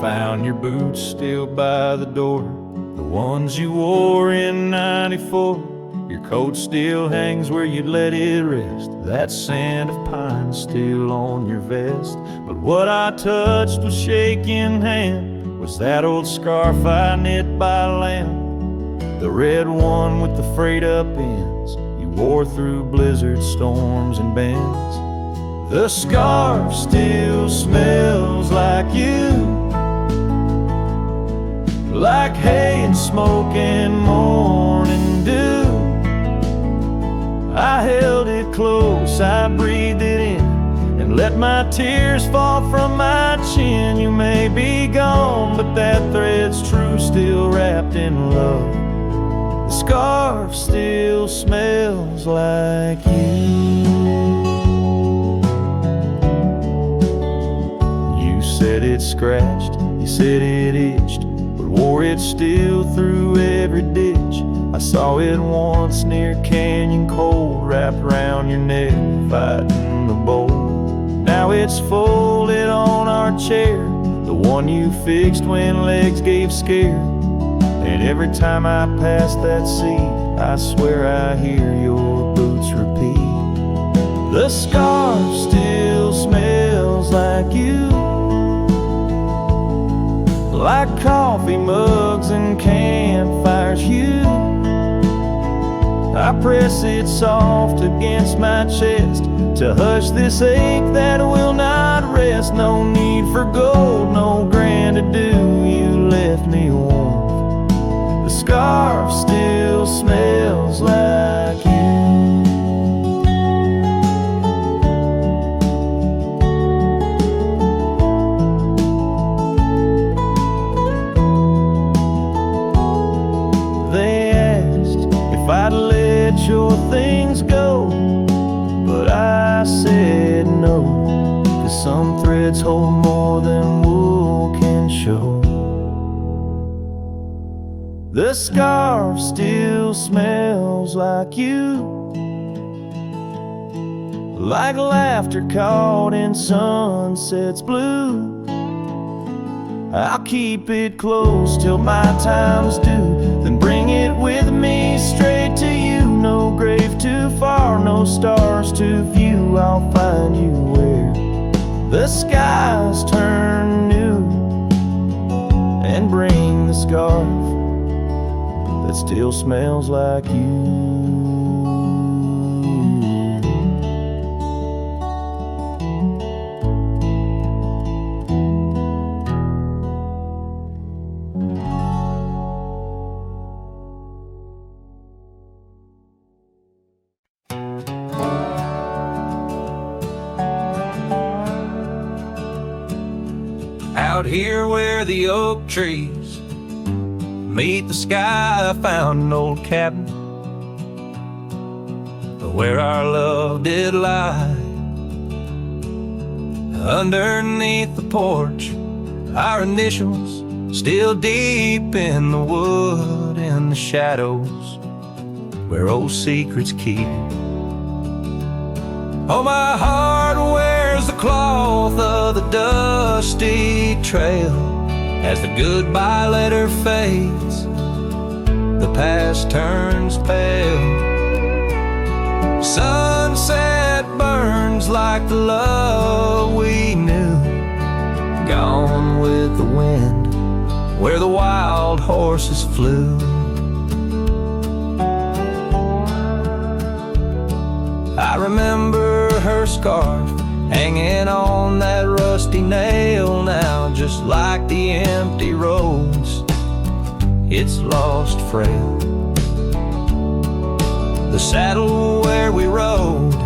found your boots still by the door, the ones you wore in '94. Your coat still hangs where you'd let it rest, that scent of pine still on your vest. But what I touched with shaking hand was that old scarf I knit by land, the red one with the frayed up ends you wore through blizzard storms and bends. The scarf still smells like you, like hay and smoke and morning dew. I held it close, I breathed it in, and let my tears fall from my chin. You may be gone, but that thread's true, still wrapped in love. The scarf still smells like you. You said it scratched, you said it itched, but wore it still through every ditch. I saw it once near Canyon Cold, wrapped round your neck, fighting the bolt. Now it's folded on our chair, the one you fixed when legs gave scare. And every time I pass that seat, I swear I hear your boots repeat. The scarf still smells like you, like coffee mugs and campfires hue. I press it soft against my chest to hush this ache that will not rest. No need for gold, no grand ado, you left me warm. The scarf still smells like you. They asked if I'd let your things go, but I said no, 'cause some threads hold more than wool can show. The scarf still smells like you, like laughter caught in sunset's blue. I'll keep it close till my time's due, then bring it with me straight to you. No grave too far, no stars too few. I'll find you where the skies turn new, and bring the scarf that still smells like you. Out here where the oak trees meet the sky, I found an old cabin where our love did lie. Underneath the porch, our initials still deep in the wood, in the shadows where old secrets keep. Oh, my heart wears the cloth of the dusty trail as the goodbye letter fades, the past turns pale. Sunset burns like the love we knew, gone with the wind where the wild horses flew. I remember her scarf hanging on that rusty nail now, just like the empty roads, it's lost frail. The saddle where we rode,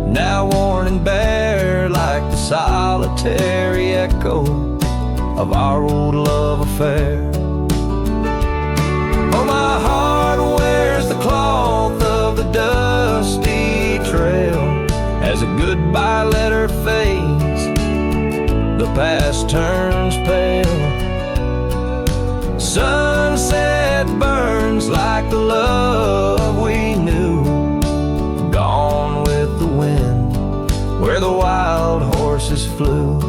now worn and bare, like the solitary echo of our old love affair. Oh, my heart wears the cloth of the dusty trail as a goodbye letter fades, the past turns pale. Sunset burns like the love we knew, gone with the wind where the wild horses flew.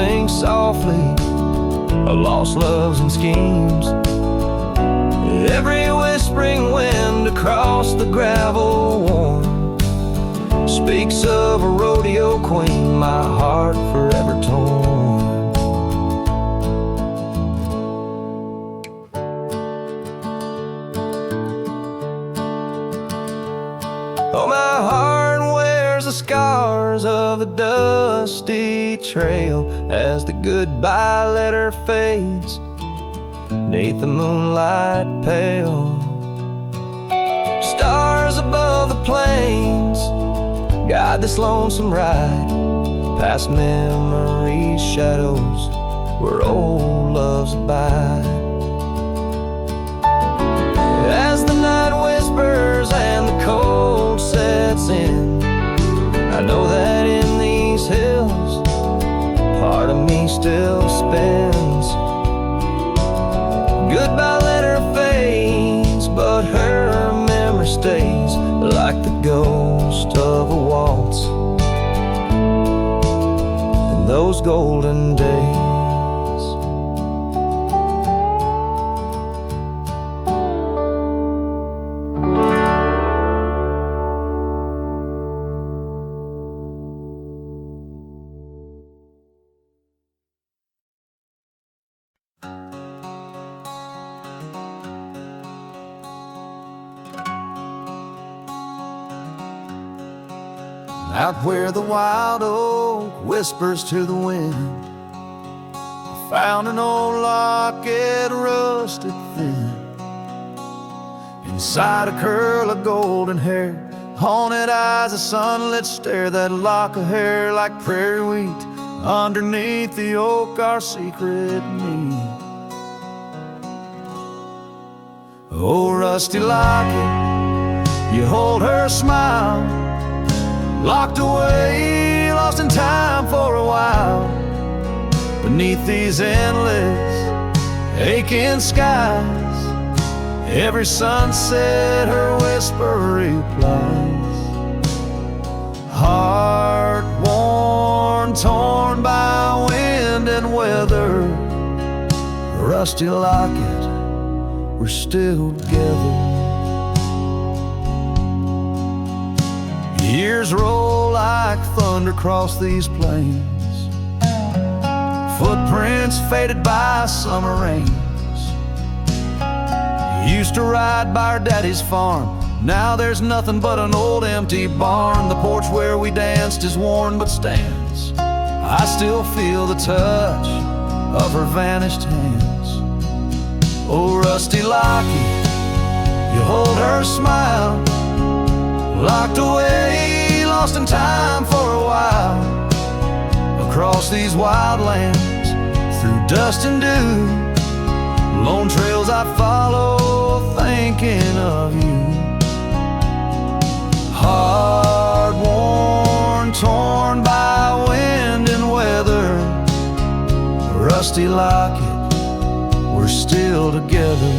sing softly of lost loves and schemes. Every whispering wind across the gravel worn speaks of a rodeo queen, my heart forever torn. Oh, my heart wears the scars of a dusty trail as the goodbye letter fades 'neath the moonlight pale. Stars above the plains guide this lonesome ride past memory's shadows where old loves abide. As the night whispers and the cold sets in, I know that in these hills part of me still spins. Goodbye letter fades, but her memory stays like the ghost of a waltz in those golden days. Out where the wild oak whispers to the wind, I found an old locket rusted thin. Inside a curl of golden hair, haunted eyes of sunlit stare. That lock of hair like prairie wheat, underneath the oak our secret meet. Oh, rusty locket, you hold her smile, locked away, lost in time for a while. Beneath these endless, aching skies, every sunset her whisper replies. Heart worn, torn by wind and weather, rusty locket, we're still together. Years roll like thunder across these plains, footprints faded by summer rains. Used to ride by our daddy's farm, now there's nothing but an old empty barn. The porch where we danced is worn but stands. I still feel the touch of her vanished hands. Oh, rusty locket, you hold her smile, locked away, lost in time for a while. Across these wild lands, through dust and dew, lone trails I follow, thinking of you. Hard worn, torn by wind and weather, rusty locket, we're still together.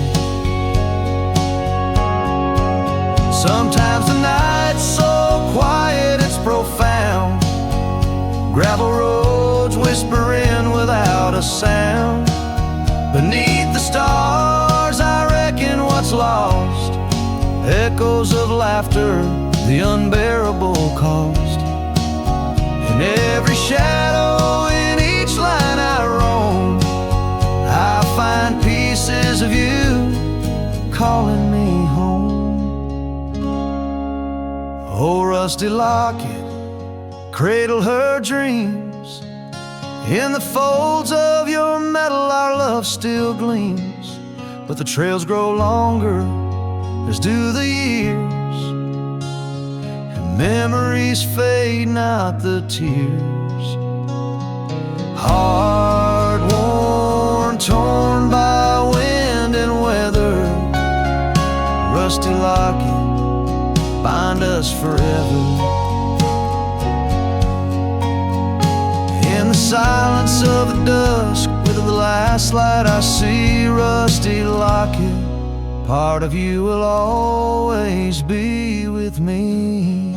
Sometimes the night's so quiet it's profound, gravel roads whispering without a sound. Beneath the stars I reckon what's lost, echoes of laughter, the unbearable cost. In every shadow, in each line I roam, I find pieces of you calling me home. Oh, rusty locket, cradle her dreams. In the folds of your metal our love still gleams. But the trails grow longer, as do the years, and memories fade, not the tears. Hard worn, torn by wind and weather, rusty locket, bind us forever. In the silence of the dusk, with the last light I see, rusty locket, part of you will always be with me.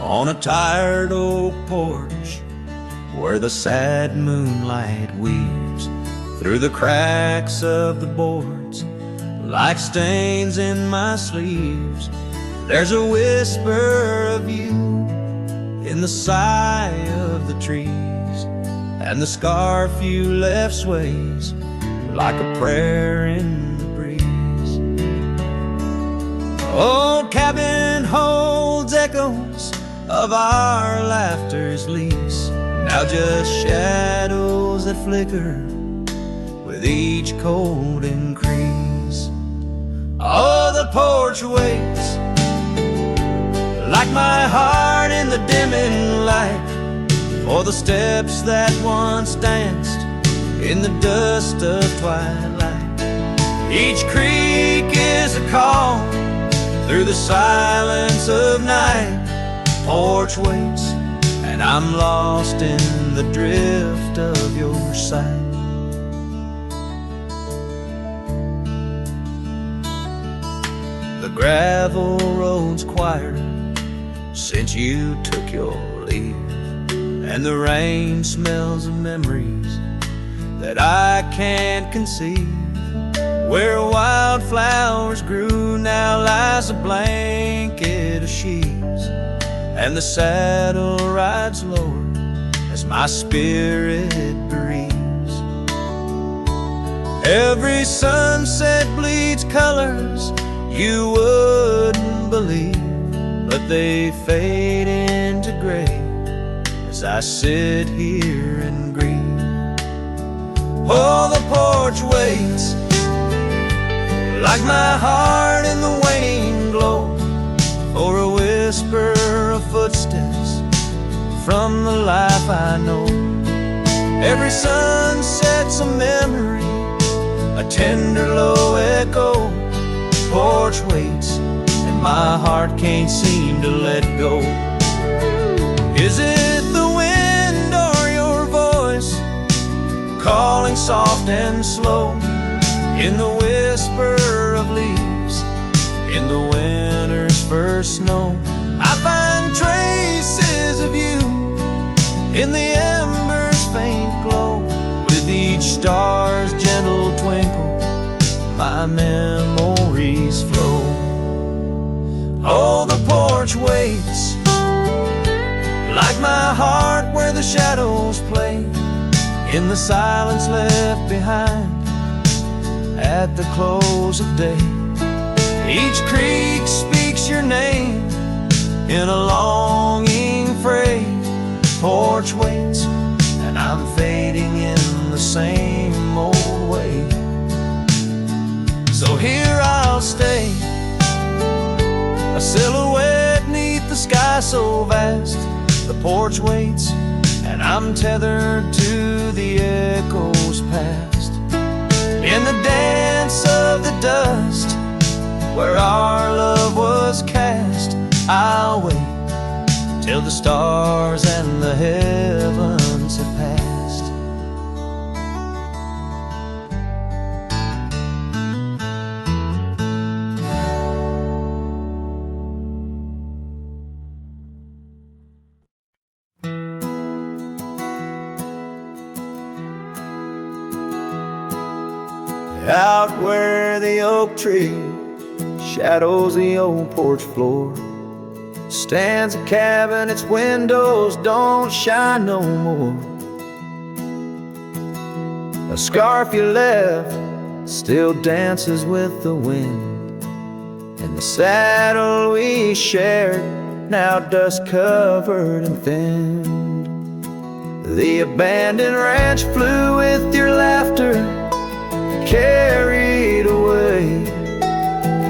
on a tired oak porch where the sad moonlight weaves through the cracks of the boards like stains in my sleeves. There's a whisper of you in the sigh of the trees, and the scarf you left sways like a prayer in the breeze. Old cabin holds echoes of our laughter's lease, now just shadows that flicker with each cold increase. Oh, the porch waits like my heart in the dimming light for the steps that once danced in the dust of twilight. Each creak is a call through the silence of night. Porch waits, and I'm lost in the drift of your sight. The gravel road's quieter since you took your leave, and the rain smells of memories that I can't conceive. Where wildflowers grew now lies a blanket of sheaves, and the saddle rides lower as my spirit bereaves. Every sunset bleeds colors you wouldn't believe, but they fade into gray as I sit here and grieve. Oh, the porch waits like my heart in the waning glow for a whisper of footsteps from the life I know. Every sunset's a memory, a tender low echo. Porch waits, and my heart can't seem to let go. Is it the wind or your voice calling soft and slow in the whisper of leaves in the winter's first snow? I find traces of you in the embers' faint glow. With each star's gentle twinkle, my memories flow. Oh, the porch waits like my heart where the shadows play in the silence left behind at the close of day. Each creek speaks your name in a longing fray. Porch waits, and I'm fading in the same old way. So here I'll stay, a silhouette neath the sky so vast. The porch waits, and I'm tethered to the echoes past. In the dance of the dust where our love was cast, I'll wait till the stars and the heavens have passed. Out where the oak tree shadows the old porch floor stands a cabin, its windows don't shine no more. A scarf you left still dances with the wind, and the saddle we shared now dust covered and thinned. The abandoned ranch flew with your laughter, carried away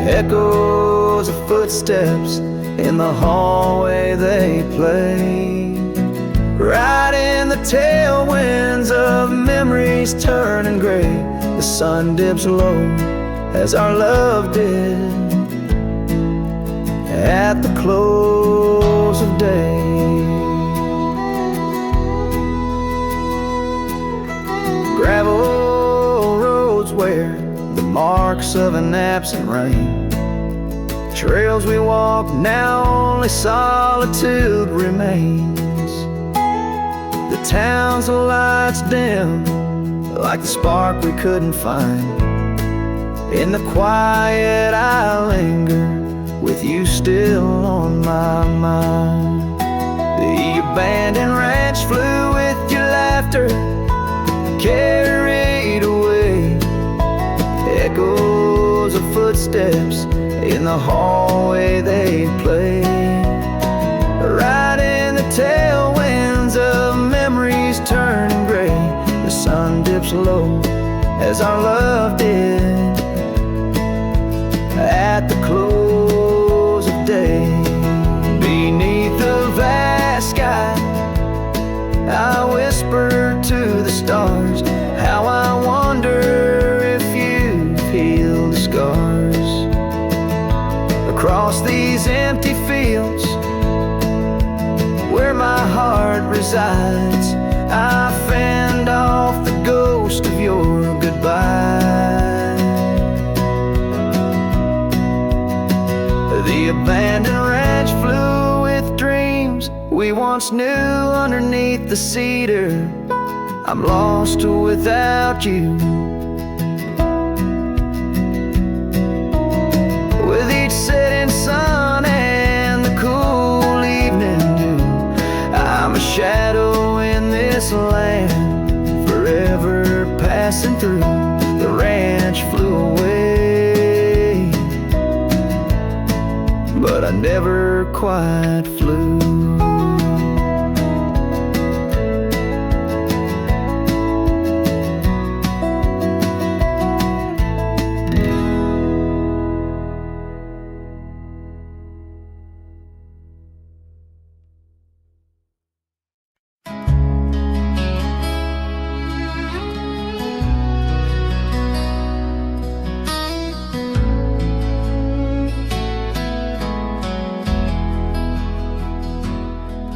echoes of footsteps in the hallway they play. Right in the tailwinds of memories turning gray, the sun dips low as our love did at the close of day. Gravel roads where the marks of an absent rain Trails we walk, now only solitude remains. The town's lights dim, like the spark we couldn't find. In the quiet I linger, with you still on my mind. The abandoned ranch flew with your laughter, carried away. Echoes of footsteps in the hallway they play. Right in the tailwinds of memories turning gray. The sun dips low as our love did at the close of day. Beneath the vast sky I whisper to the stars how I wonder if you've healed the scars. Across these empty fields where my heart resides, I fend off the ghost of your goodbye. The abandoned ranch flew with dreams we once knew underneath the cedar. I'm lost without you. With each setting sun and the cool evening dew, I'm a shadow in this land, forever passing through. The ranch flew away, but I never quite flew.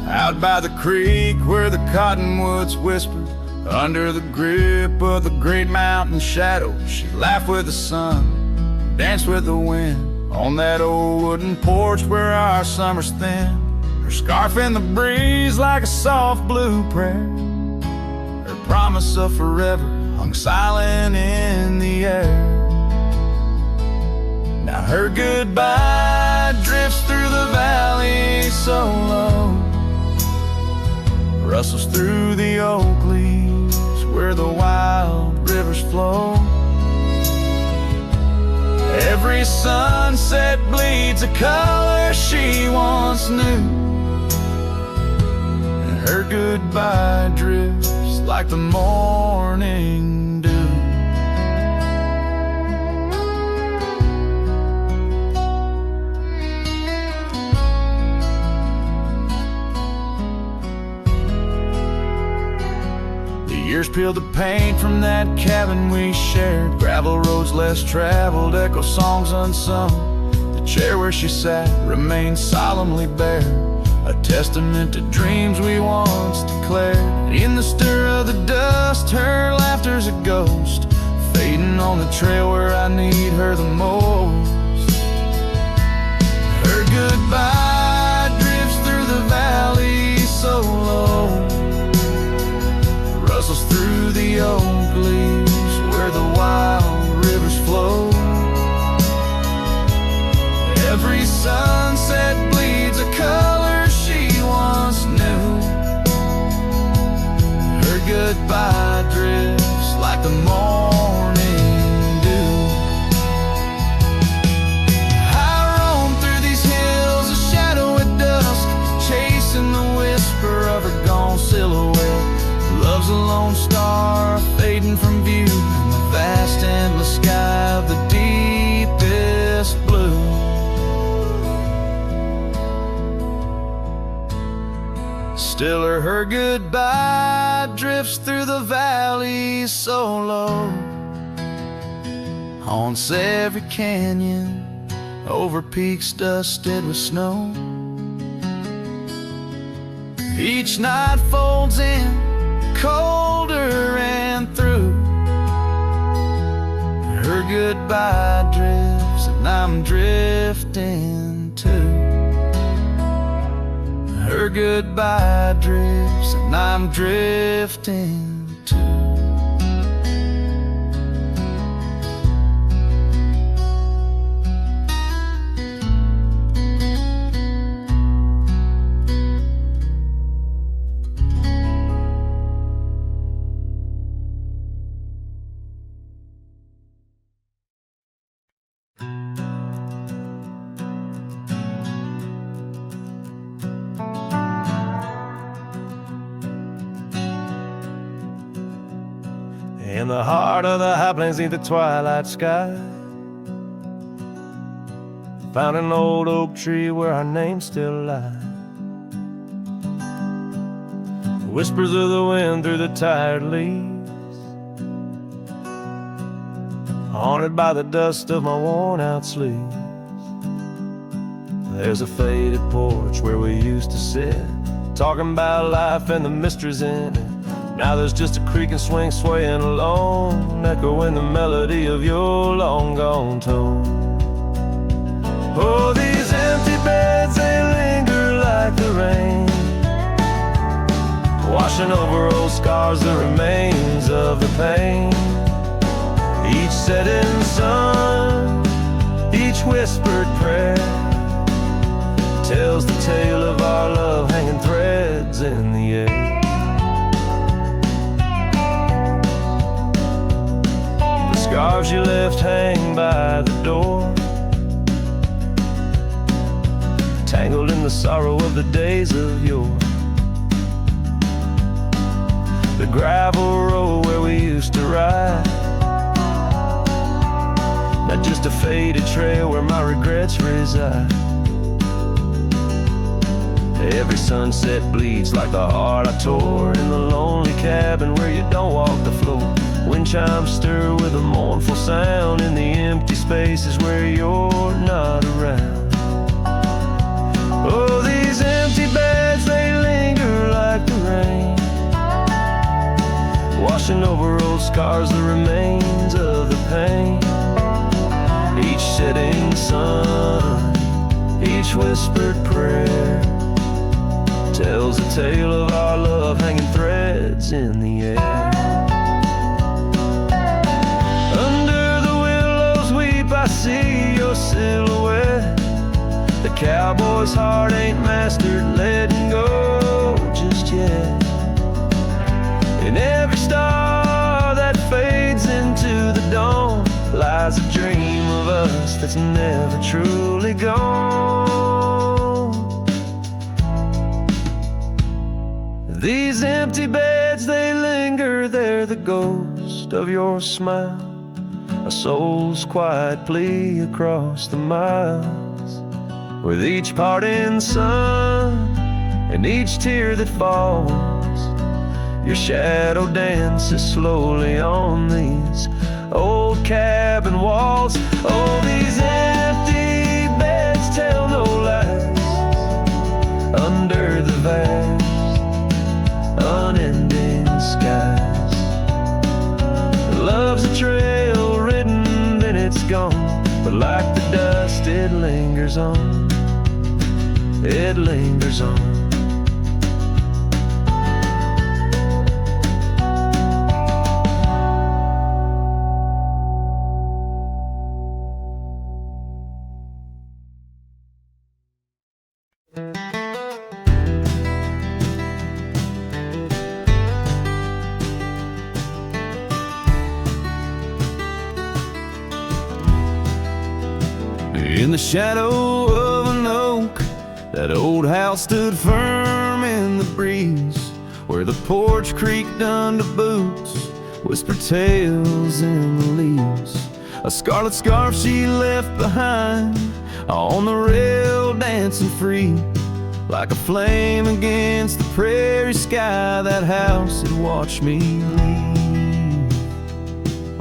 Out by the creek where the cottonwoods whispered, under the grip of the great mountain shadow, she laughed with the sun, danced with the wind, on that old wooden porch where our summers thin. Her scarf in the breeze like a soft blue prayer, her promise of forever hung silent in the air. Now her goodbye drifts through the valley so low, rustles through the oak leaves where the wild rivers flow. Every sunset bleeds a color she once knew, and her goodbye drifts like the morning dew. Years peeled the paint from that cabin we shared, gravel roads less traveled, echo songs unsung. The chair where she sat remained solemnly bare, a testament to dreams we once declared. In the stir of the dust, her laughter's a ghost, fading on the trail where I need her the most. Her goodbye drifts through the valley so low, rustles through the oak leaves where the wild rivers flow. Every sunset bleeds a color she once knew, her goodbye drifts like the morning dew. I roam through these hills, a shadow at dusk, chasing the whisper of her gone silhouette. Love's a lone star fading from view in the vast endless sky of the deepest blue. Still her goodbye drifts through the valley so low, haunts every canyon, over peaks dusted with snow. Each night folds in colder and through, her goodbye drifts and I'm drifting goodbye drifts, and I'm drifting too. In the heart of the high plains neath the twilight sky, found an old oak tree where our names still lie. Whispers of the wind through the tired leaves, haunted by the dust of my worn out sleeves. There's a faded porch where we used to sit, talking about life and the mysteries in it. Now there's just a creaking swing swaying alone, echoing the melody of your long gone tone. Oh, these empty beds, they linger like the rain, washing over old scars, the remains of the pain. Each setting sun, each whispered prayer, tells the tale of our love hanging threads in the air. Scarves you left hang by the door, tangled in the sorrow of the days of yore. The gravel road where we used to ride, not just a faded trail where my regrets reside. Every sunset bleeds like the heart I tore in the lonely cabin where you don't walk the floor. Wind chimes stir with a mournful sound in the empty spaces where you're not around. Oh, these empty beds, they linger like the rain, washing over old scars, the remains of the pain. Each setting sun, each whispered prayer, tells a tale of our love hanging threads in the air. I see your silhouette. The cowboy's heart ain't mastered letting go just yet. In every star that fades into the dawn lies a dream of us that's never truly gone. These empty beds, they linger, they're the ghost of your smile, a soul's quiet plea across the miles. With each parting sun and each tear that falls, your shadow dances slowly on these old cabin walls. Oh, these empty beds tell no lies under the vast, unending skies. Love's a trail ridden, then it's gone, but like the dust it lingers on, it lingers on. In the shadow of an oak, that old house stood firm in the breeze, where the porch creaked under boots, whispered tales in the leaves. A scarlet scarf she left behind on the rail, dancing free, like a flame against the prairie sky. That house had watched me leave.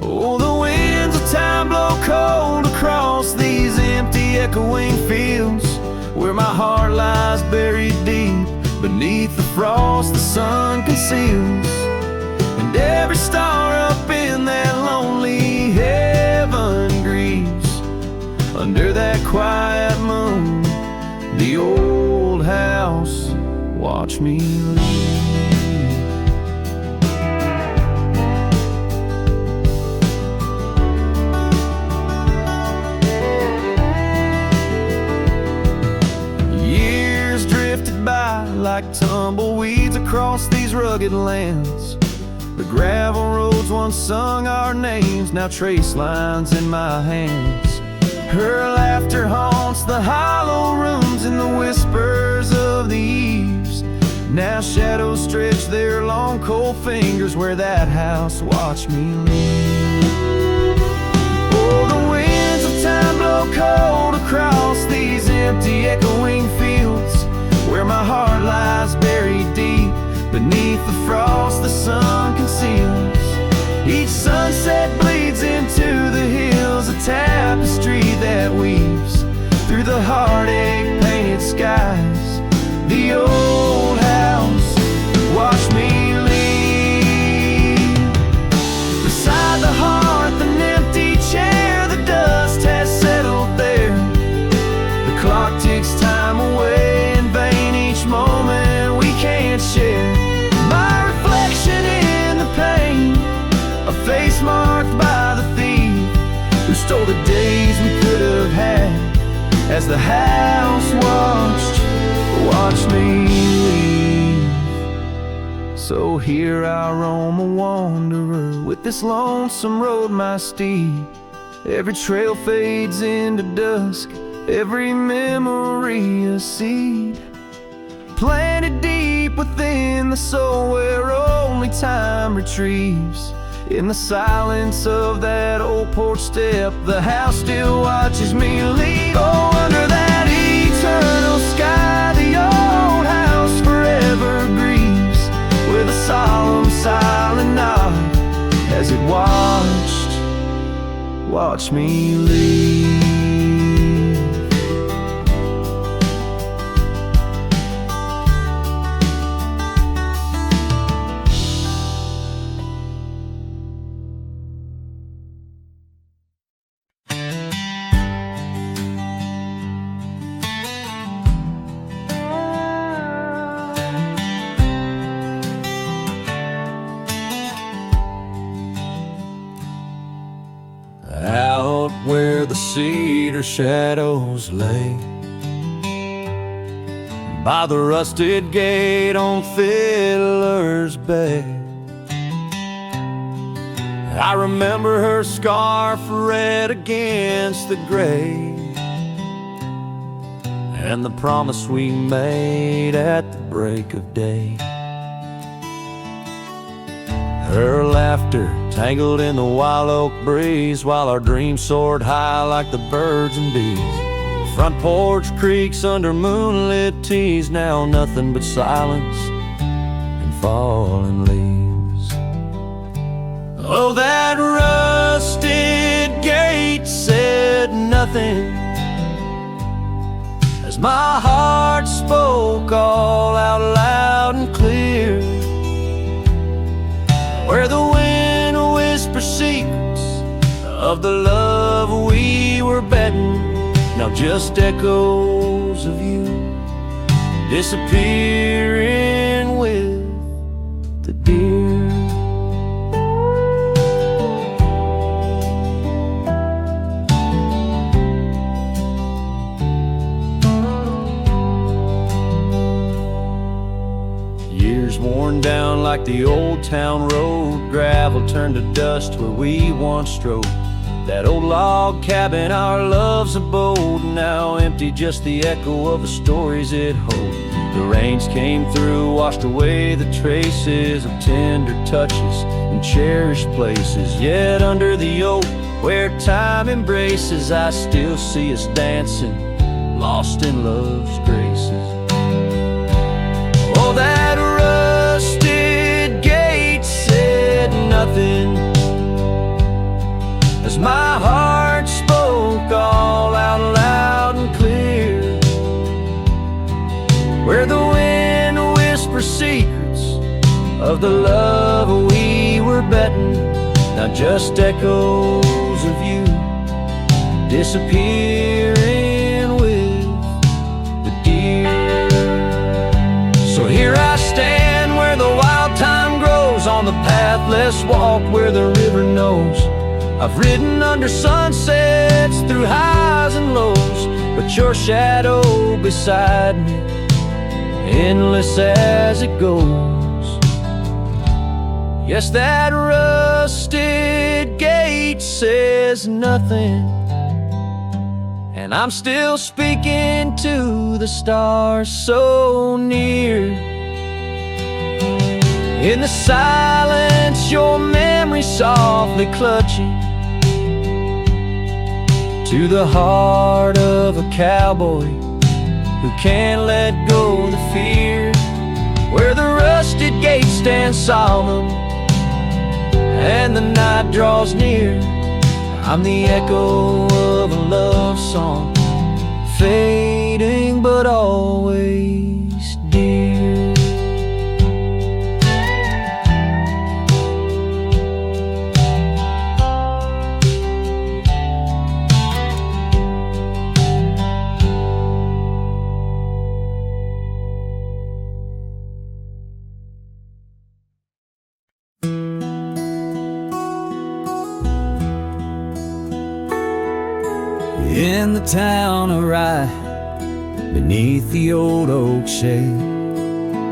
Oh, the winds of time blow cold across these empty echoing fields, where my heart lies buried deep beneath the frost the sun conceals. And every star up in that lonely heaven grieves under that quiet moon. The old house watch me leave. Years drifted by like tumbleweeds across these rugged lands. The gravel roads once sung our names, now trace lines in my hands. Her laughter haunts the hollow rooms and the whispers of the eaves. Now shadows stretch their long cold fingers where that house watched me leave. Oh, the winds of time blow cold across these empty echoing fields, where my heart lies buried deep beneath the frost the sun conceals. Each sunset bleeds into the hills, a tapestry that weaves through the heartache painted skies. The old house watched me leave. Beside the hearth, an empty chair, the dust has settled there. The clock ticks time away in vain, each moment we can't share. My reflection in the pain, a face marked by the thief who stole the days we could have had, as the house watched me leave. So here I roam a wanderer, with this lonesome road my steed. Every trail fades into dusk, every memory a seed planted deep within the soul, where only time retrieves. In the silence of that old porch step, the house still watches me leave. Oh, under that eternal sky, the old house forever grieves, with a solemn silent nod as it watched me leave. Out where the cedar shadows lay, by the rusted gate on Fiddler's Bay, I remember her scarf red against the gray, and the promise we made at the break of day. Her laughter tangled in the wild oak breeze, while our dreams soared high like the birds and bees. Front porch creaks under moonlit teas, now nothing but silence and falling leaves. Oh, that rusted gate said nothing as my heart spoke all out loud and clear, where the wind whispers secrets of the love we were betting, now just echoes of you disappearing with the deer. Years worn down like the old town road, gravel turned to dust where we once strode. That old log cabin, our love's abode, now empty, just the echo of the stories it holds. The rains came through, washed away the traces of tender touches and cherished places. Yet under the oak, where time embraces, I still see us dancing, lost in love's graces. Oh, that rusted gate said nothing as my heart spoke all out loud and clear, where the wind whispers secrets of the love we were betting, now just echoes of you disappearing with the deer. So here breathless walk where the river knows. I've ridden under sunsets through highs and lows, but your shadow beside me, endless as it goes. Yes, that rusted gate says nothing, and I'm still speaking to the stars so near. In the silence, your memory softly clutching to the heart of a cowboy who can't let go of the fear. Where the rusted gate stands solemn and the night draws near, I'm the echo of a love song, fading but always dear. In the town of Rye, beneath the old oak shade,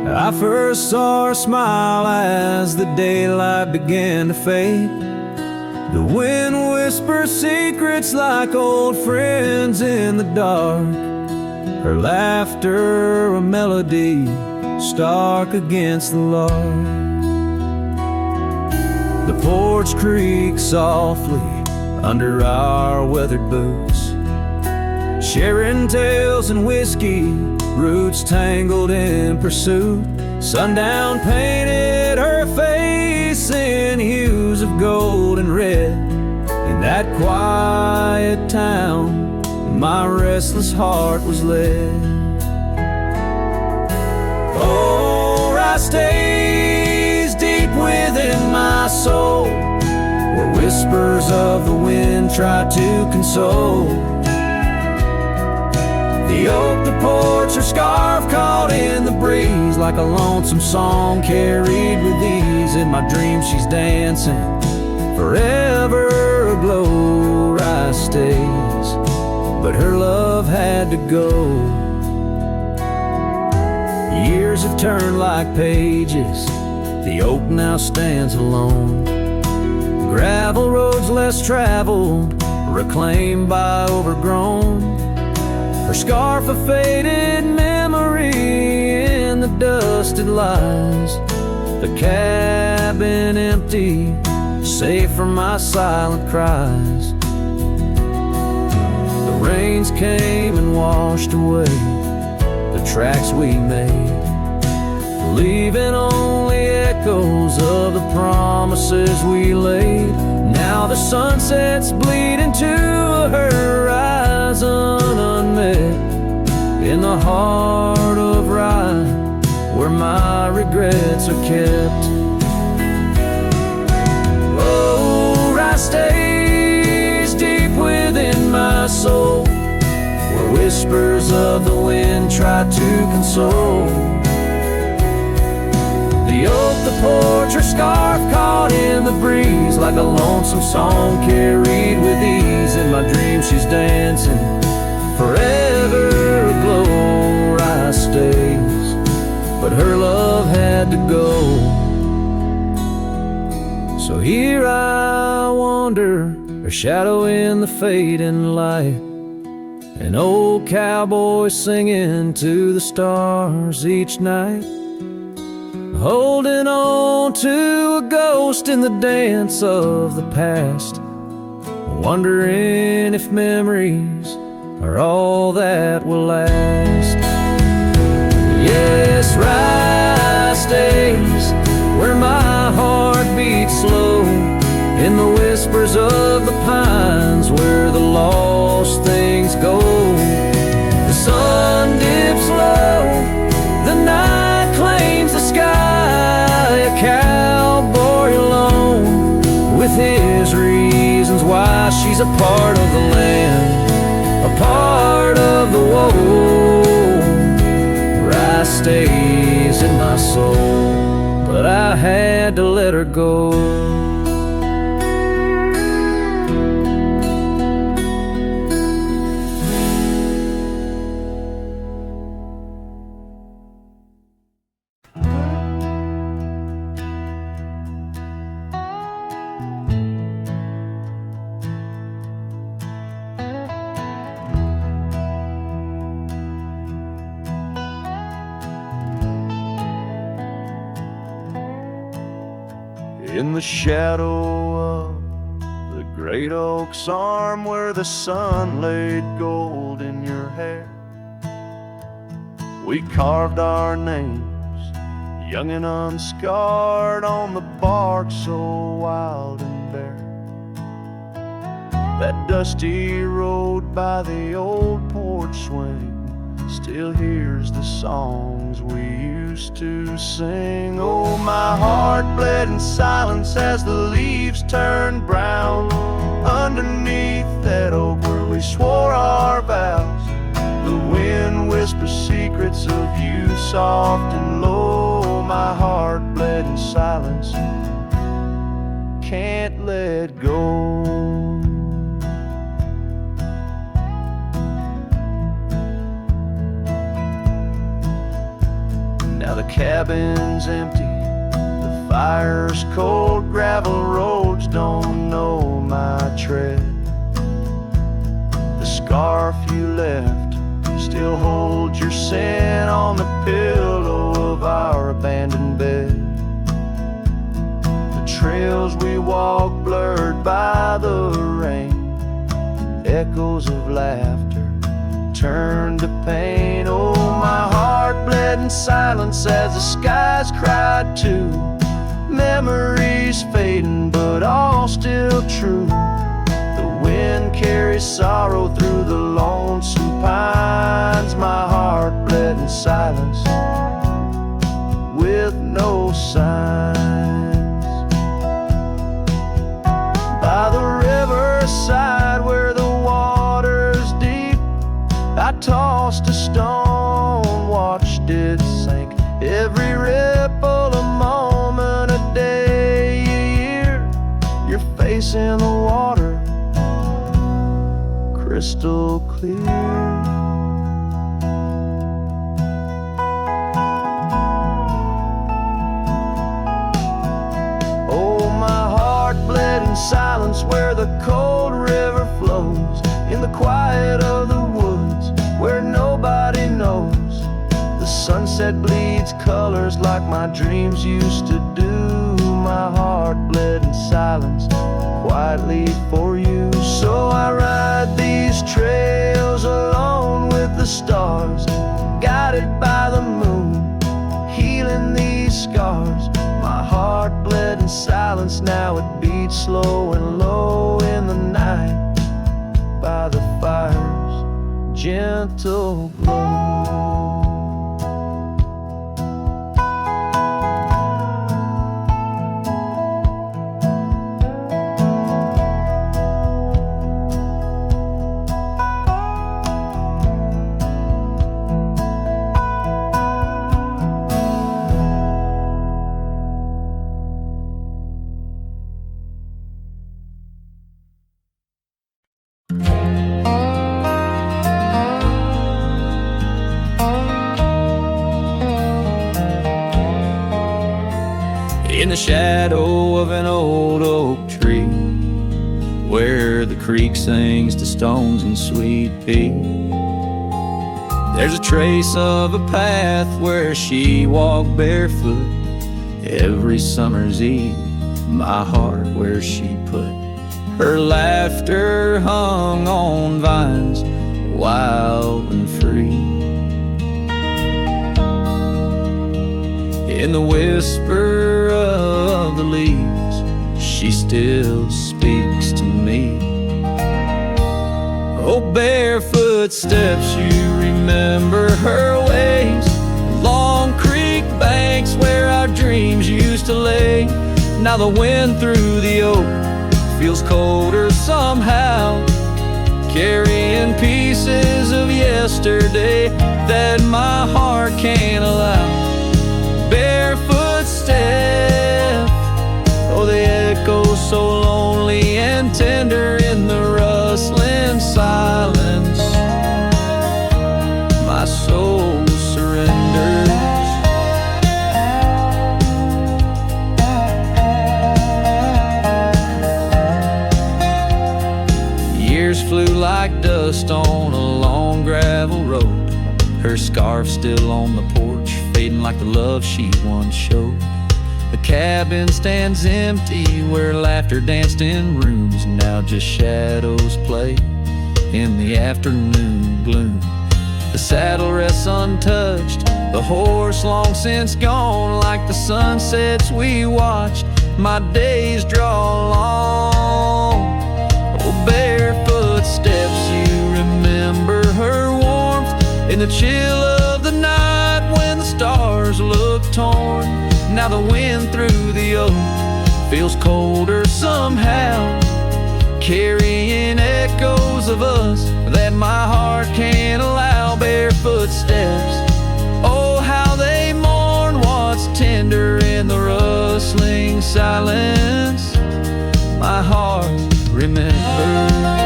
I first saw her smile as the daylight began to fade. The wind whispers secrets like old friends in the dark, her laughter a melody stark against the lark. The porch creaks softly under our weathered boots, sharing tales and whiskey, roots tangled in pursuit. Sundown painted her face in hues of gold and red. In that quiet town, my restless heart was led. Oh, I stays deep within my soul, where whispers of the wind try to console. The oak, the porch, her scarf caught in the breeze, like a lonesome song carried with ease. In my dreams she's dancing, forever aglow. Rye stays, but her love had to go. Years have turned like pages, the oak now stands alone. Gravel roads less traveled, reclaimed by overgrown. Her scarf a faded memory in the dusted lies. The cabin empty, safe from my silent cries. The rains came and washed away the tracks we made, leaving only echoes of the promises we laid. Now the sunsets bleed into a horizon unmet, in the heart of Rye, where my regrets are kept. Oh, Rye stays deep within my soul, where whispers of the wind try to console. The oak, the porch, her scarf caught in the breeze, like a lonesome song carried with ease. In my dreams she's dancing, forever aglow. Rye stays, but her love had to go. So here I wander, a shadow in the fading light, an old cowboy singing to the stars each night, holding on to a ghost in the dance of the past, wondering if memories are all that will last. Yes, Rye stays, where my heart beats slow, in the whispers of the pines, where the lost things go. The sun dips low, the night claims the sky, a cowboy alone, with his reasons why. She's a part of the land, a part of the woe. Rye stays in my soul, but I have had to let her go. In the shadow of the great oak's arm, where the sun laid gold in your hair, we carved our names, young and unscarred, on the bark so wild and bare. That dusty road by the old porch swing still hears the songs we used to sing. Oh, my heart bled in silence as the leaves turned brown underneath that oak where we swore our vows. The wind whispers secrets of you soft and low. My heart bled in silence, can't let go. Now the cabin's empty, the fire's cold, gravel roads don't know my tread. The scarf you left still holds your scent on the pillow of our abandoned bed. The trails we walk blurred by the rain, echoes of laughter turned to pain. Oh, my heart bled in silence as the skies cried too. Memories fading, but all still true. The wind carries sorrow through the lonesome pines. My heart bled in silence with no signs. By the riverside where the water's deep, I tossed a stone, watched it sink. Every ripple a moment, a day, a year. Your face in the water, crystal clear. Oh, my heart bled in silence where the cold river flows, in the quiet of the woods where nobody knows. The sunset bleeds colors like my dreams used to do. My heart bled in silence quietly for you. So I ride these trails alone with the stars, guided by the moon, healing these scars. My heart bled in silence, now it beats slow and low in the night by the fire's gentle glow. In the shadow of an old oak tree, where the creek sings to stones in sweet peace, there's a trace of a path where she walked barefoot every summer's eve. My heart where she put her laughter hung on vines, wild and free. In the whisper of the leaves, she still speaks to me. Oh, barefoot steps, you remember her ways. Long creek banks where our dreams used to lay. Now the wind through the oak feels colder somehow, carrying pieces of yesterday that my heart can't allow. Barefoot steps, her scarf still on the porch, fading like the love she once showed. The cabin stands empty where laughter danced in rooms. Now just shadows play in the afternoon gloom. The saddle rests untouched, the horse long since gone. Like the sunsets we watched, my days draw long. Oh, barefoot steps, you remember her warmth in the chill of the night when the stars look torn. Now the wind through the oak feels colder somehow, carrying echoes of us that my heart can't allow. Barefoot steps, oh how they mourn what's tender in the rustling silence. My heart remembers.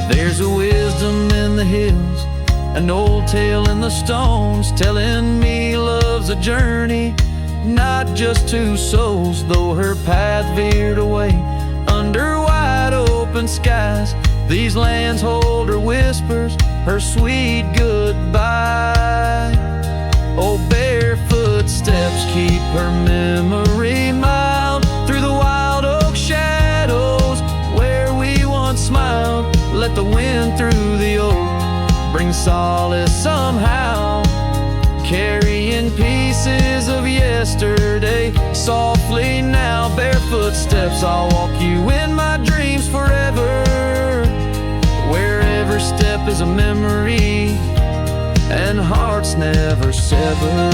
There's a wisdom in the hills, an old tale in the stones, telling me love's a journey, not just two souls. Though her path veered away under wide open skies, these lands hold her whispers, her sweet goodbye. Oh, barefoot steps keep her memory mild through the wild oak shadows where we once smiled. Let the wind through the oak bring solace somehow, carrying pieces of yesterday softly now. Barefoot steps, I'll walk you in my dreams forever, where every step is a memory and hearts never sever.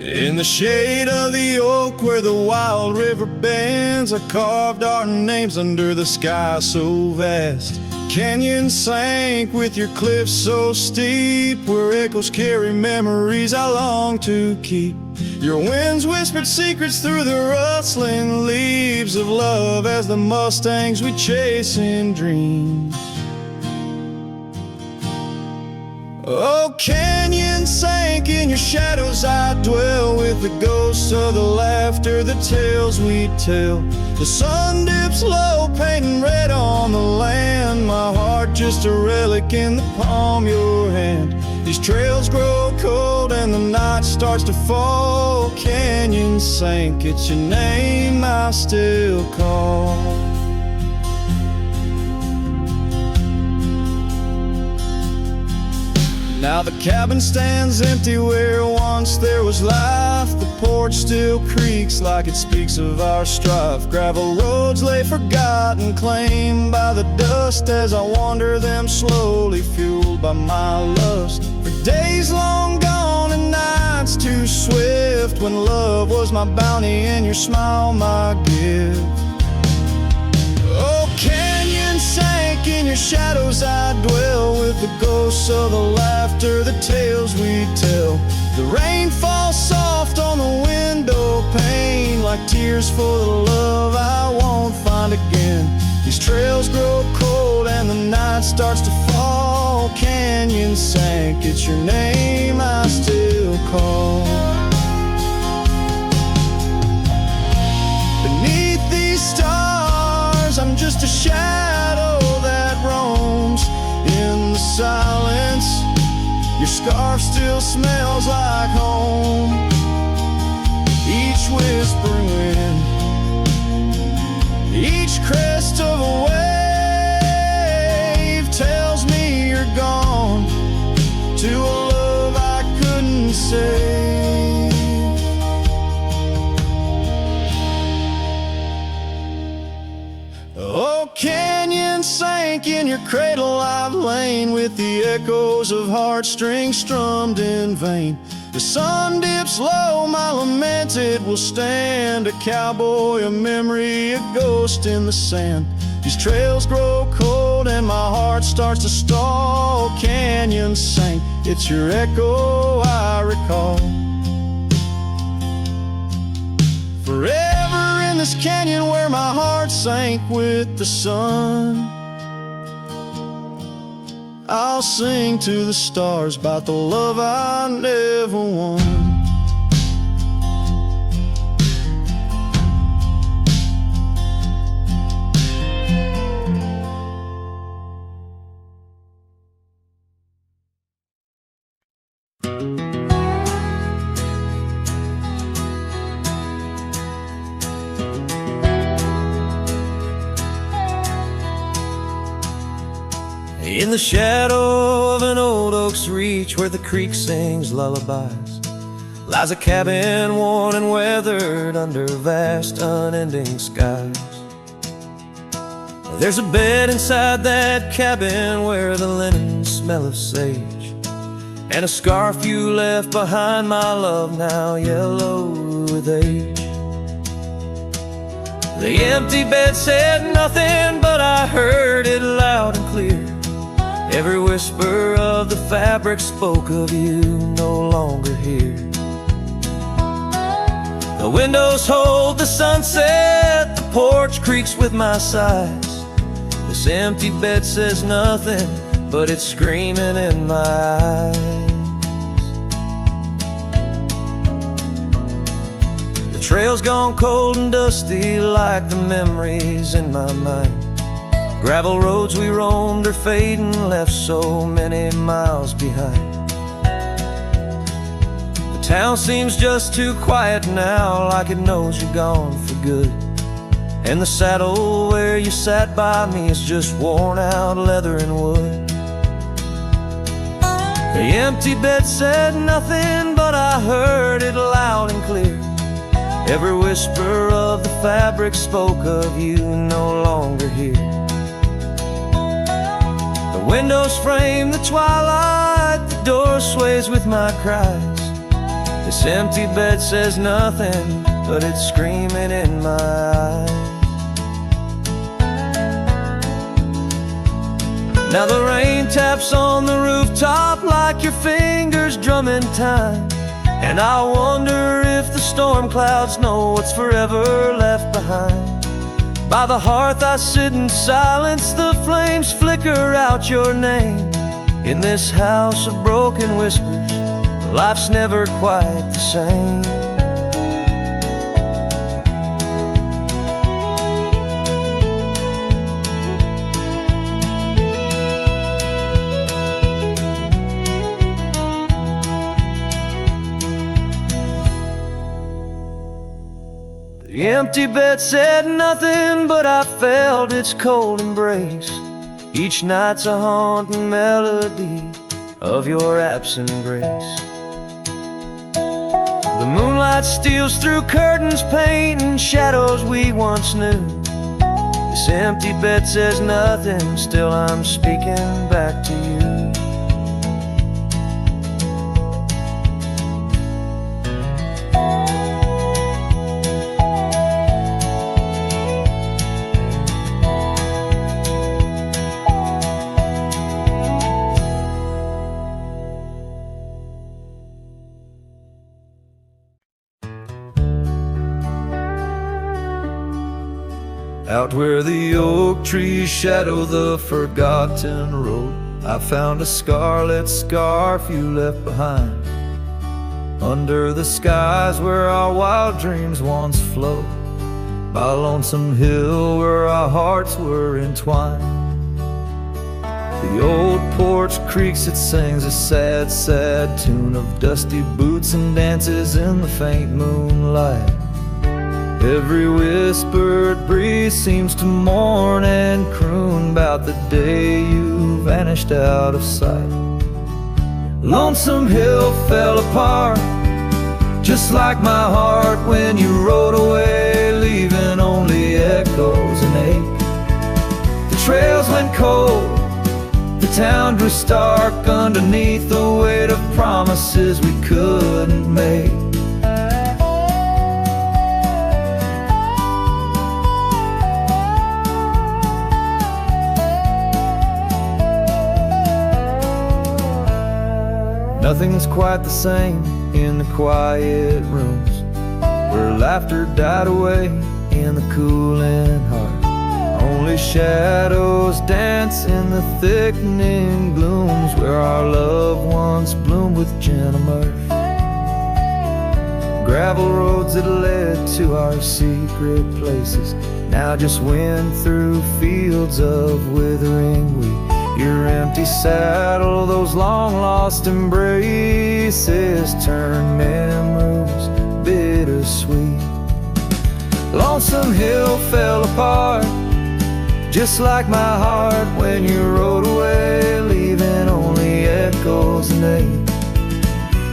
In the shade of the oak where the wild river bends, I carved our names under the sky so vast. Canyons sank with your cliffs so steep, where echoes carry memories I long to keep. Your winds whispered secrets through the rustling leaves of love as the mustangs we chase in dreams. Oh, canyon sank in your shadows, I dwell with the ghosts of the laughter, the tales we tell. The sun dips low, painting red on the land, my heart just a relic in the palm of your hand. These trails grow cold and the night starts to fall. Canyon sank, it's your name I still call. Now the cabin stands empty where once there was life. The porch still creaks like it speaks of our strife. Gravel roads lay forgotten, claimed by the dust, as I wander them slowly, fueled by my lust. For days long gone and nights too swift, when love was my bounty and your smile my gift. Oh, canyon sank in your shadows, I dwell with the ghosts of the laughter, the tales we tell. The rain falls soft on the window pane, like tears for the love I won't find again. These trails grow cold and the night starts to fall. Canyon sank, it's your name I still call. Beneath these stars, I'm just a shadow that roams in the silence. Your scarf still smells like home. Each whispering wind, each crest of a wave tells me you're gone to a love I couldn't save. Oh, canyon sank in your cradle, I've lain with the echoes of heartstrings strummed in vain. The sun dips low, my lament it will stand, a cowboy, a memory, a ghost in the sand. These trails grow cold and my heart starts to stall. Canyon sank, it's your echo I recall. this canyon where my heart sank with the sun. I'll sing to the stars about the love I never won. In the shadow of an old oak's reach, where the creek sings lullabies, lies a cabin worn and weathered under vast unending skies. There's a bed inside that cabin where the linen smell of sage, and a scarf you left behind, my love, now yellow with age. The empty bed said nothing, but I heard it loud and clear. Every whisper of the fabric spoke of you no longer here. The windows hold the sunset, the porch creaks with my sighs. This empty bed says nothing, but it's screaming in my eyes. The trail's gone cold and dusty like the memories in my mind. Gravel roads we roamed are fading, left so many miles behind. The town seems just too quiet now, like it knows you're gone for good. And the saddle where you sat by me is just worn out leather and wood. The empty bed said nothing, but I heard it loud and clear. Every whisper of the fabric spoke of you no longer here. The windows frame the twilight, the door sways with my cries. This empty bed says nothing, but it's screaming in my eyes. Now the rain taps on the rooftop like your fingers drumming time, and I wonder if the storm clouds know what's forever left behind. By the hearth I sit in silence, the flames flicker out your name. In this house of broken whispers, life's never quite the same. The empty bed said nothing, but I felt its cold embrace. Each night's a haunting melody of your absent grace. The moonlight steals through curtains, painting shadows we once knew. This empty bed says nothing, still I'm speaking back to you. Out where the oak trees shadow the forgotten road, I found a scarlet scarf you left behind. Under the skies where our wild dreams once flowed, by a lonesome hill where our hearts were entwined. The old porch creaks, it sings a sad, sad tune of dusty boots and dances in the faint moonlight. Every whispered breeze seems to mourn and croon about the day you vanished out of sight. Lonesome Hill fell apart, just like my heart when you rode away, leaving only echoes and ache. The trails went cold, the town grew stark underneath the weight of promises we couldn't make. Nothing's quite the same in the quiet rooms where laughter died away in the cooling heart. Only shadows dance in the thickening glooms where our love once bloomed with gentle mirth. Gravel roads that led to our secret places now just went through fields of withering wheat. Your empty saddle, those long-lost embraces turn memories bittersweet. Lonesome Hill fell apart, just like my heart when you rode away, leaving only echoes and ache.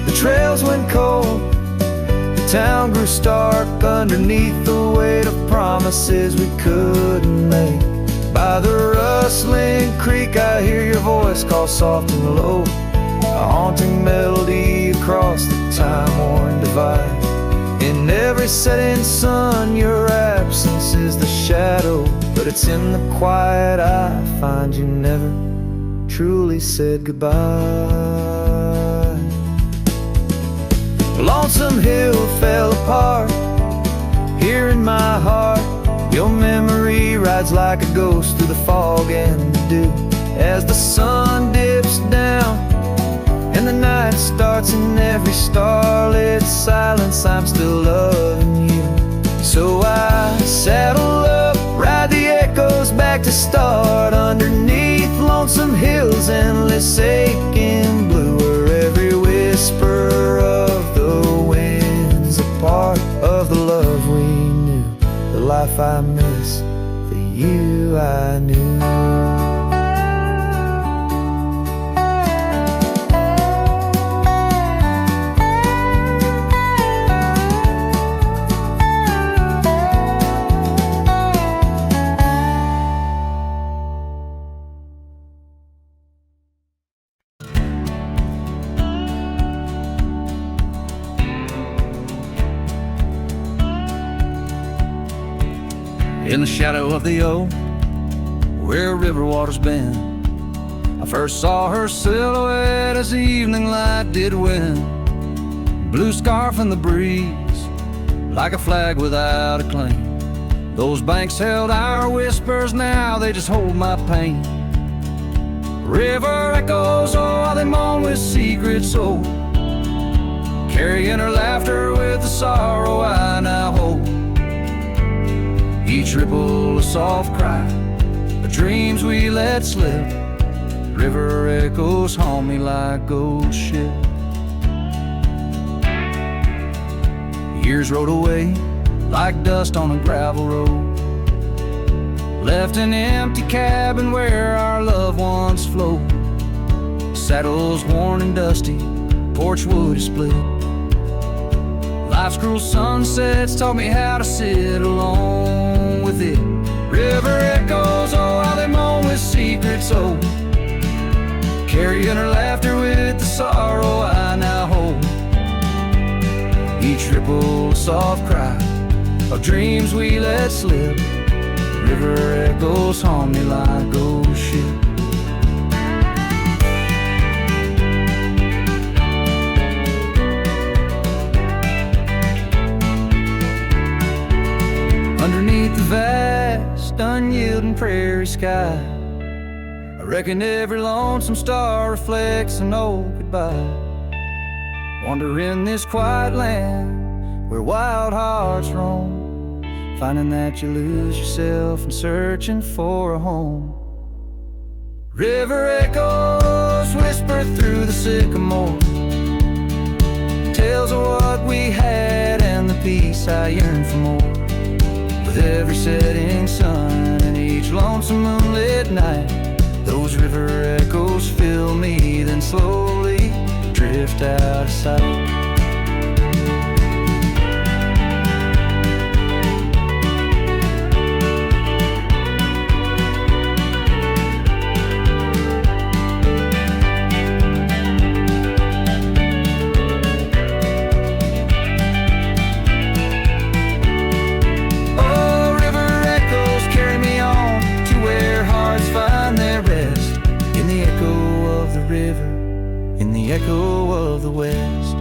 The trails went cold, the town grew stark underneath the weight of promises we couldn't make. By the rustling creek I hear your voice call soft and low, a haunting melody across the time-worn divide. In every setting sun your absence is the shadow, but it's in the quiet I find you never truly said goodbye. Lonesome Hill fell apart here in my heart. Your memory rides like a ghost through the fog and the dew. As the sun dips down and the night starts, in every starlit silence I'm still loving you. So I saddle up, ride the echoes back to start, underneath Lonesome Hill's endless aching blue, where every whisper of the wind's a part of the love we knew, the life I miss, the you I knew. In the shadow of the oak, where river waters bend, I first saw her silhouette as the evening light did win. Blue scarf in the breeze, like a flag without a claim. Those banks held our whispers, now they just hold my pain. River echoes, oh, how they moan with secret soul, carrying her laughter with the sorrow I now hold. Each ripple a soft cry, the dreams we let slip. River echoes haunt me like ghost ship. Years rode away like dust on a gravel road, left an empty cabin where our love once flowed. Saddles worn and dusty, porch wood is split. Life's cruel sunsets taught me how to sit alone with it. River echoes, oh, how they moan with secret soul, carrying her laughter with the sorrow I now hold. Each ripple a soft cry of dreams we let slip. River echoes haunt me like ghost ship. Underneath the vast, unyielding prairie sky, I reckon every lonesome star reflects an old goodbye. Wander in this quiet land where wild hearts roam, finding that you lose yourself and searching for a home. River echoes whisper through the sycamore, tales of what we had and the peace I yearn for more. With every setting sun and each lonesome moonlit night, those river echoes fill me, then slowly drift out of sight. In the echo of the West.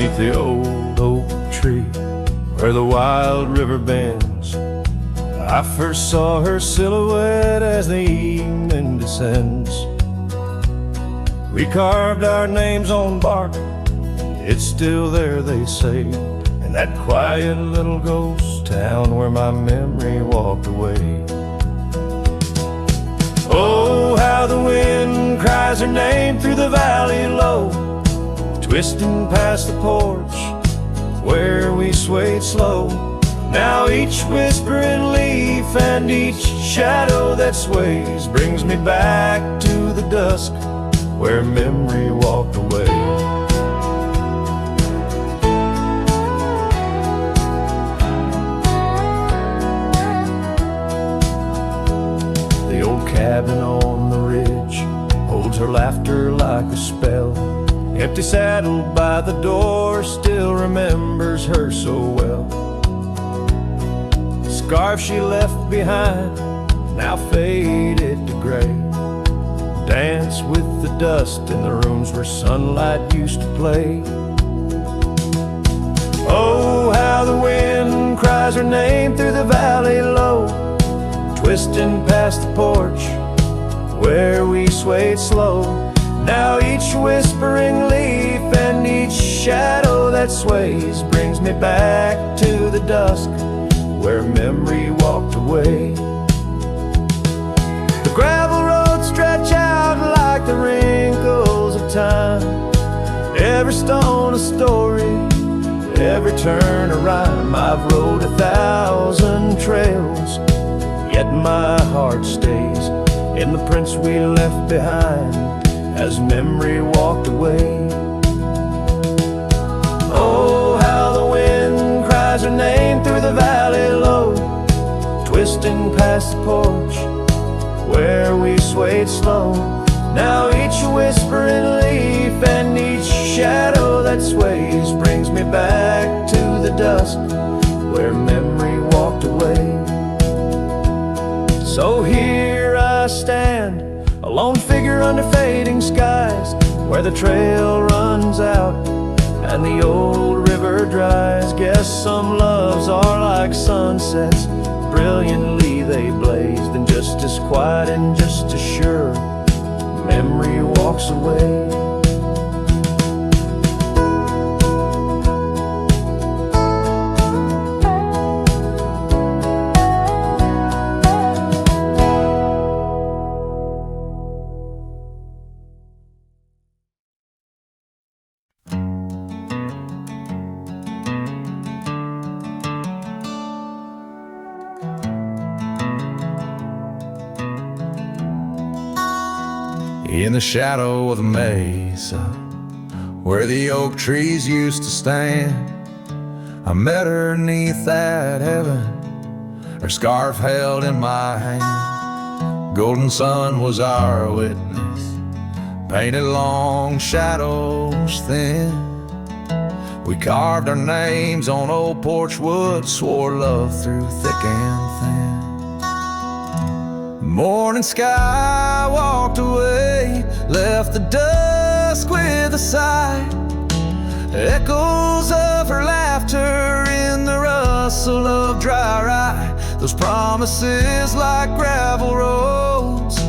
beneath the old oak tree where the wild river bends. I first saw her silhouette as the evening descends. We carved our names on bark, it's still there, they say, in that quiet little ghost town where my memory walked away. Oh, how the wind cries her name through the valley low, twisting past the porch where we swayed slow. Now each whispering leaf and each shadow that sways brings me back to the dusk where memory walked away. The old cabin on the ridge holds her laughter like a spell. Empty saddle by the door still remembers her so well. The scarf she left behind now faded to gray, dance with the dust in the rooms where sunlight used to play. Oh, how the wind cries her name through the valley low, twisting past the porch where we swayed slow. Now each whispering leaf and each shadow that sways brings me back to the dusk where memory walked away. The gravel roads stretch out like the wrinkles of time, every stone a story, every turn a rhyme. I've rode 1,000 trails, yet my heart stays in the prints we left behind as memory walked away. Oh, how the wind cries her name through the valley low, twisting past the porch where we swayed slow. Now each whispering leaf and each shadow that sways brings me back to the dusk where memory walked away. So here I stand, a lone figure under fading skies, where the trail runs out and the old river dries. Guess some loves are like sunsets, brilliantly they blaze, then just as quiet and just as sure, memory walks away. In the shadow of the mesa, where the oak trees used to stand, I met her neath that heaven, her scarf held in my hand. Golden sun was our witness, painted long shadows thin. We carved our names on old porch wood, swore love through thick and thin. Morning sky walked away, left the dusk with a sigh. Echoes of her laughter in the rustle of dry rye. Those promises like gravel roads,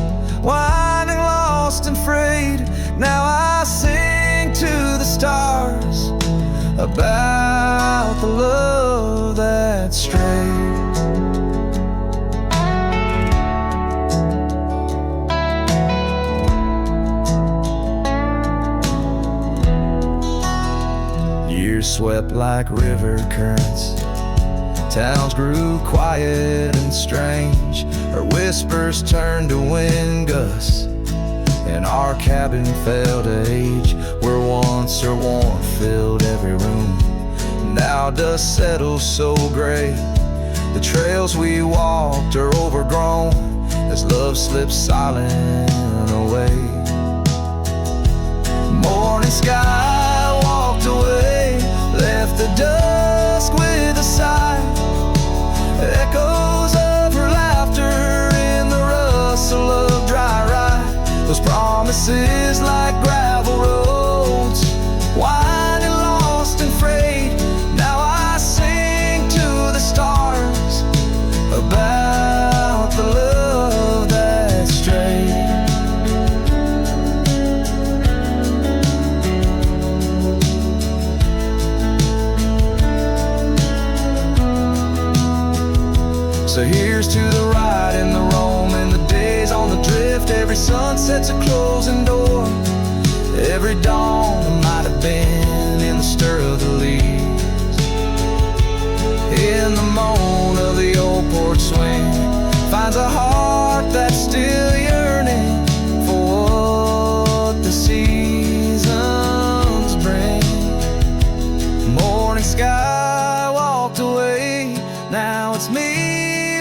winding lost and frayed. Now I sing to the stars about the love that strayed. Years swept like river currents, towns grew quiet and strange. Her whispers turned to wind gusts, and our cabin fell to age, where once her warmth filled every room. Now dust settles so gray, the trails we walked are overgrown, as love slips silent away. Morning sky walked away, left the dusk with a sigh. Echoes of her laughter in the rustle of dry rye. Those promises like gravel roads, winding lost and So here's to the ride and the roam and the days on the drift. Every sunset's a closing door. Every dawn that might have been in the stir of the leaves. In the moan of the old porch swing finds a heart that's still yearning for what the seasons bring. Morning sky walked away, now it's me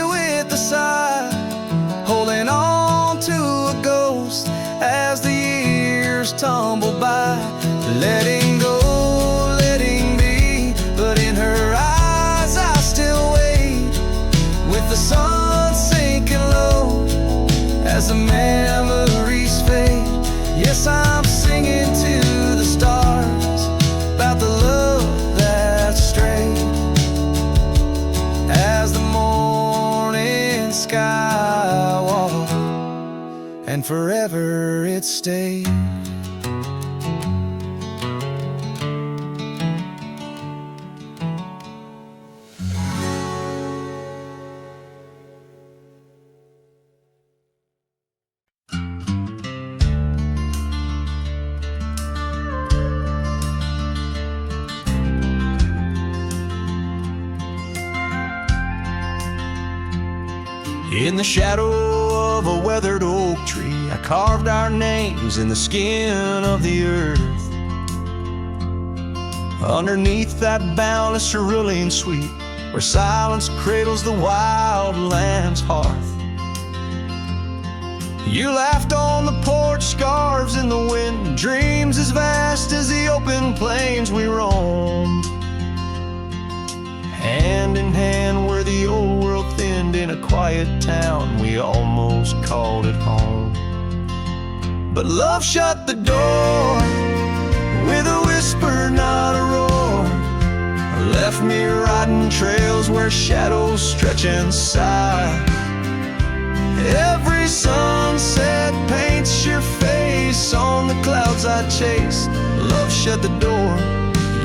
with the sigh, holding on to a ghost as the years tumble by. Letting go, letting be, but in her eyes I still wait, with the sun sinking low as the memories fade. Yes, I'm singing to the stars about the love that's strayed, as the morning sky walked and forever it stayed. In the shadow of a weathered oak tree, I carved our names in the skin of the earth. Underneath that boundless cerulean sweet, where silence cradles the wild lamb's hearth. You laughed on the porch, scarves in the wind, dreams as vast as the open plains we roamed. Hand in hand where the old world thinned, in a quiet town we almost called it home. But love shut the door with a whisper, not a roar. Left me riding trails where shadows stretch and sigh. Every sunset paints your face on the clouds I chase. Love shut the door,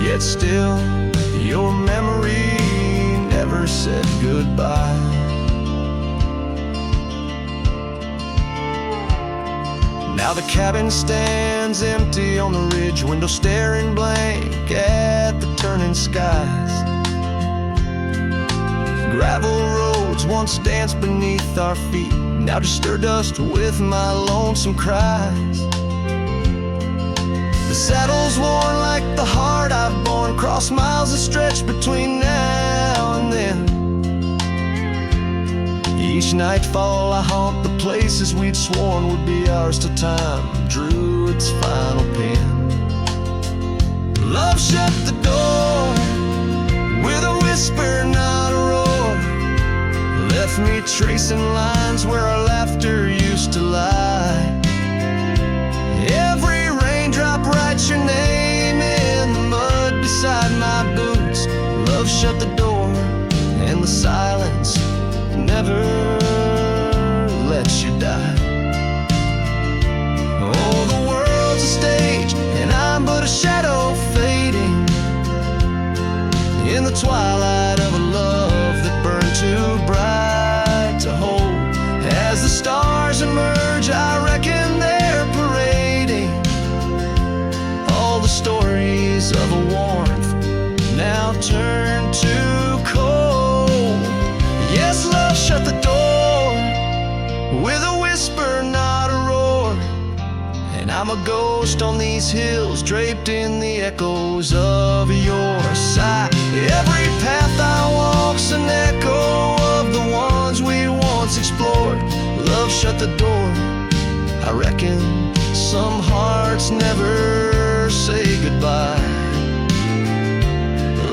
yet still your memory never said goodbye. Now the cabin stands empty on the ridge, window staring blank at the turning skies. Gravel roads once danced beneath our feet, now just stir dust with my lonesome cries. The saddle's worn like the heart I've borne, cross miles of stretch between now and then. Each nightfall I haunt the places we'd sworn would be ours till time drew its final pen. Love shut the door with a whisper, not a roar. Left me tracing lines where our laughter used to lie. Every raindrop writes your name in the mud beside my boots. Love shut the door, and the silence never lets you die. Oh, the world's a stage, and I'm but a shadow fading in the twilight of a love that burned too bright to hold. As the stars emerge, I reckon they're parading all the stories of a warmth now turned to cold. Yes, love shut the door with a whisper, not a roar. And I'm a ghost on these hills, draped in the echoes of your sigh. Every path I walk's an echo of the ones we once explored. Love shut the door, I reckon some hearts never say goodbye.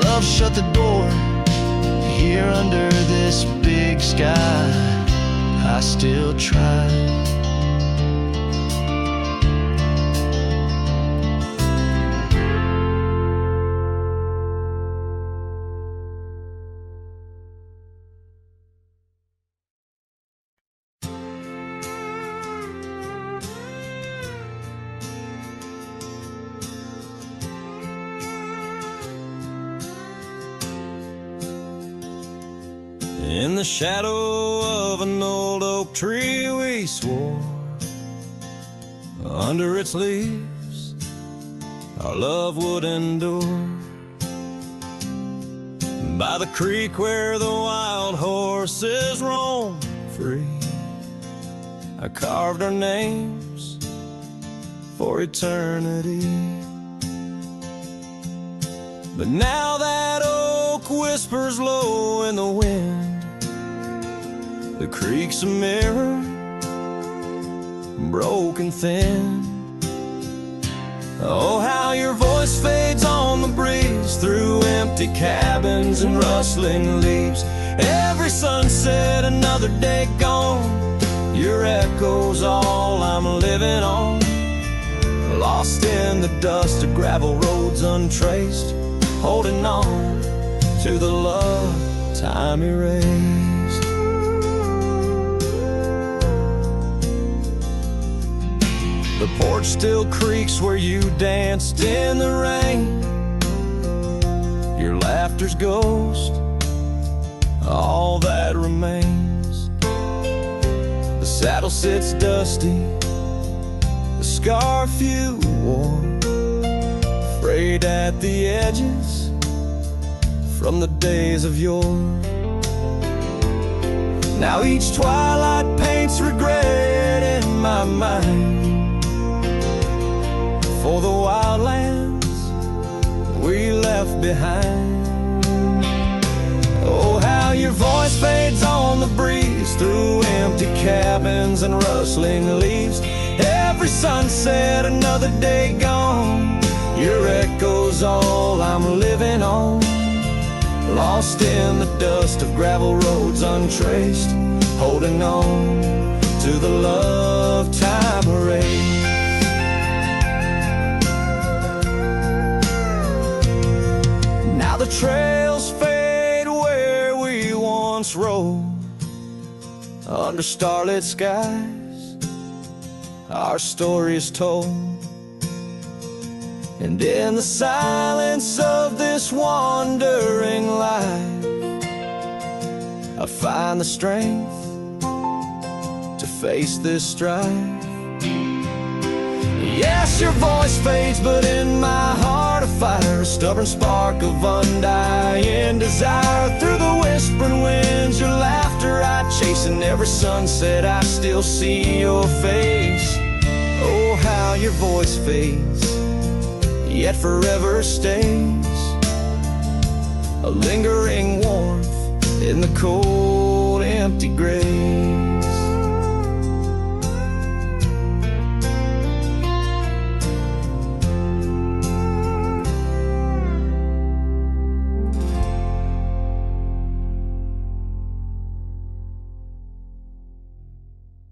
Love shut the door, here under this big sky I still try. In the shadow of an old oak tree we swore, under its leaves our love would endure. By the creek where the wild horses roam free, I carved our names for eternity. But now that oak whispers low in the wind, the creek's a mirror, broken thin. Oh, how your voice fades on the breeze through empty cabins and rustling leaves. Every sunset, another day gone, your echo's all I'm living on. Lost in the dust of gravel roads untraced, holding on to the love time erased. The porch still creaks where you danced in the rain. Your laughter's ghost, all that remains. The saddle sits dusty, the scarf you wore, frayed at the edges from the days of yore. Now each twilight paints regret in my mind for the wildlands we left behind. Oh, how your voice fades on the breeze through empty cabins and rustling leaves. Every sunset, another day gone, your echo's all I'm living on. Lost in the dust of gravel roads untraced, holding on to the love time erased. Now the trails fade where we once rode, under starlit skies our story is told. And in the silence of this wandering life, I find the strength to face this strife. Yes, your voice fades, but in my heart a fire, a stubborn spark of undying desire. Through the whispering winds, your laughter I chase, and every sunset I still see your face. Oh, how your voice fades, yet forever stays, a lingering warmth in the cold, empty grave.